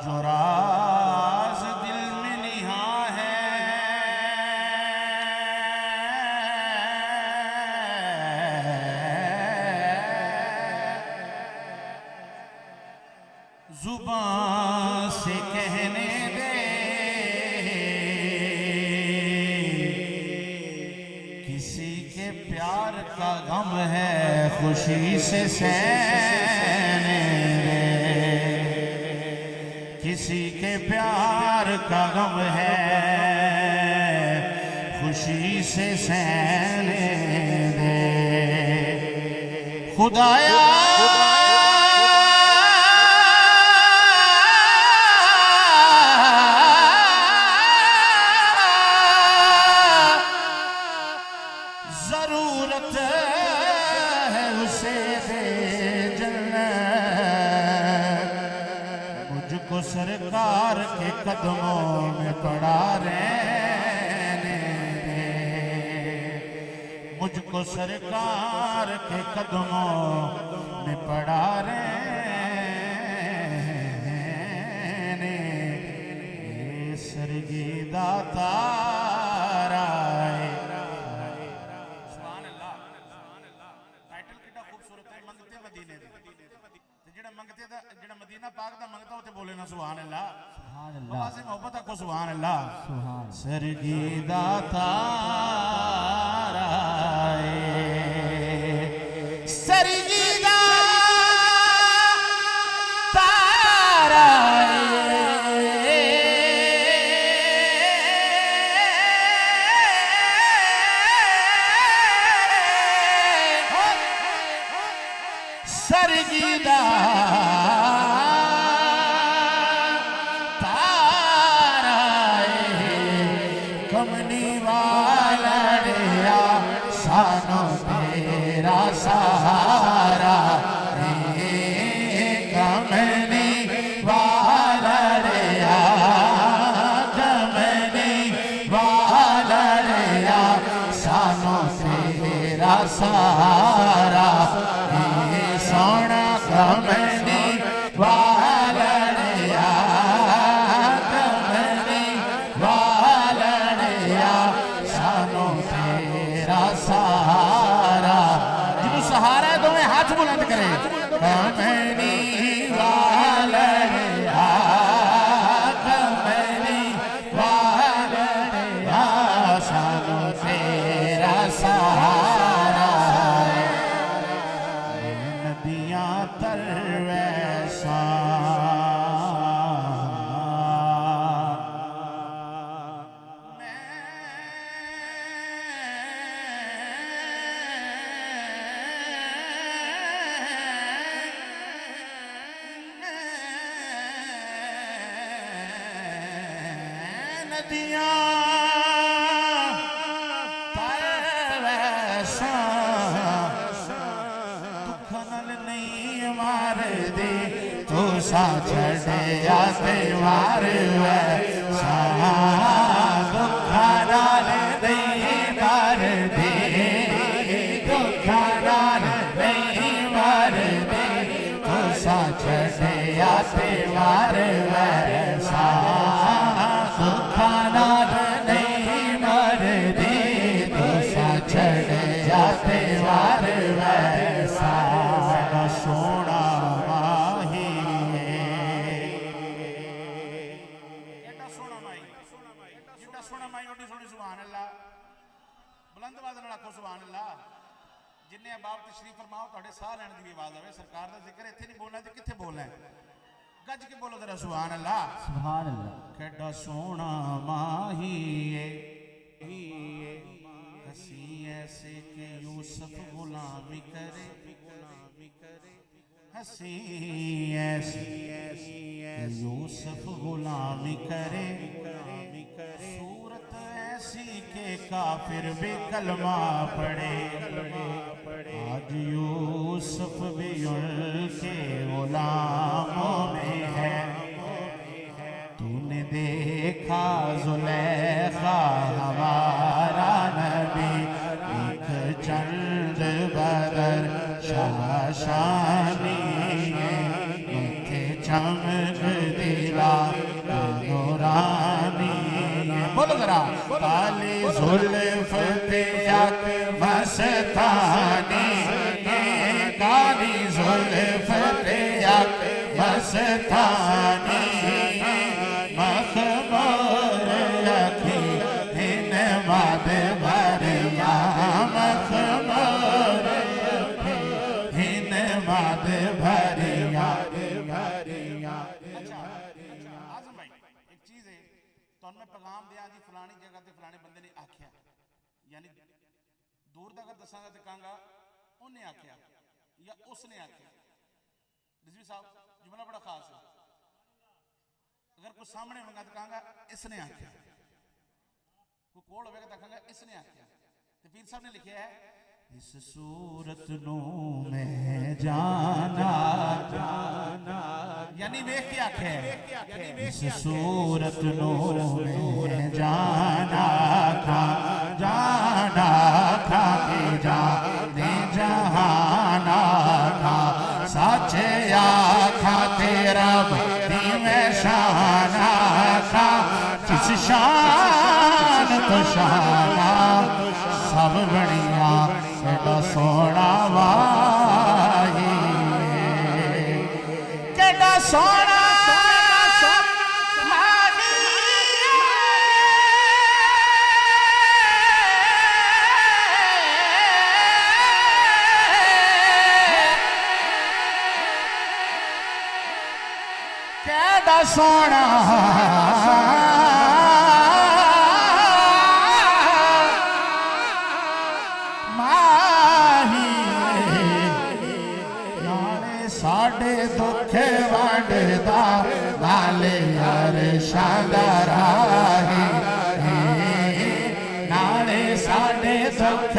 जो राज दिल में निहा है, जुबान से कहने दे, किसी के प्यार का गम है खुशी से सहने दे, किसी के प्यार का गम है खुशी से सहने दे। खुदाया जरूरत है उसे दे जन्नत, मुझको सरकार के कदमों में पड़ा रहने दे, मुझको सरकार के कदमों में पड़ा रहने दे। सरगीदा तारा मंगते दा जेड़ा मदीना पाक दा मंगता उते बोले ना सुभान अल्लाह, सुभान अल्लाह, से मोहब्बत को सुभान अल्लाह। सरगीदा तारा सरगीदा तारा सरगीदा कमनी वाला रिया सानो तेरा सहारा, कमनी वाला रिया, कमनी वाला रिया सानो तेरा सहारा, सोना कमनी वाला रिया, कमनी वाला रिया सानो तेरा सहारा। जिन्हों सहारा है दोवें हाथ बुलंद करे, कमनी वाला रिया, कमनी वाला रिया सानो तेरा सहारा। नदियां तर वैसा नदियां तर वैसा दुख नल नहीं मार दे, तो सा छड़िया ते मार वैसा दुख नल नहीं मार दे, दुख नल नहीं मार दे, तो सा छड़िया ते मार वैसा दुख नल नहीं मार दे, तो सा छड़िया ते मार वैसा। सोना माही एडा सोना माही, जिड्डा सोना माही ओडी सोनी सुभान अल्लाह। बुलंद आवाज नाल आखो सुभान अल्लाह। जिन्ने बाप तशरीफ फरमाओ तुहाडे साह लैण दी आवाज आवे, सरकार दा जिक्र इत्थे नहीं बोलना ते कित्थे बोलना है, गज के बोलो जरा सुभान अल्लाह, सुभान अल्लाह। केडा सोना माही हसी ऐसे के यूसुफ गुलामी करे, हसी ऐसी यूसुफ गुलामी करे, सूरत ऐसी के काफिर भी कलमा पढ़े, आज यूसुफ भी उनके गुलामों में है। तूने देखा जुलेखा हमारा नबी, एक चंद बदर शाशानी, मथे चमक दिला बोलो जरा। काली जुल्फ ते अख मस्तानी, काली जुल्फ ते अख मस्तानी, मखमूर अखी हिन मद भरिया, मखमूर हिन मद भरिया। अच्छा आजम भाई एक चीज है, तो मैं पैगाम दिया जी फलानी जगह ते फलाने बंदे ने आख्या, यानी दूर तक दसांगा तो कहूँगा उन्हें आख्या या उसने आख्या। रिजवी साहब जुमला बड़ा खास है, अगर कोई सामने मंगा तो कहूँगा इसने आख्या, कोई कोल होगा तो कहूँगा इसने आख्या। तो पीर साहब ने लिखा है इस सूरत नू मैं जाना, यानी वेख के आखे, इस सूरत नू मैं जाना खा, जाना खा के जाने जहाना खा, सचे आखा तेरा दी में शाना खा, जिस शान तो शाना सब बढ़िया केड़ा सोना वाही, केड़ा सोना केड़ा सोना साढ़े दुख वंडदा नाले यार शादारा है, नाले साढ़े दुख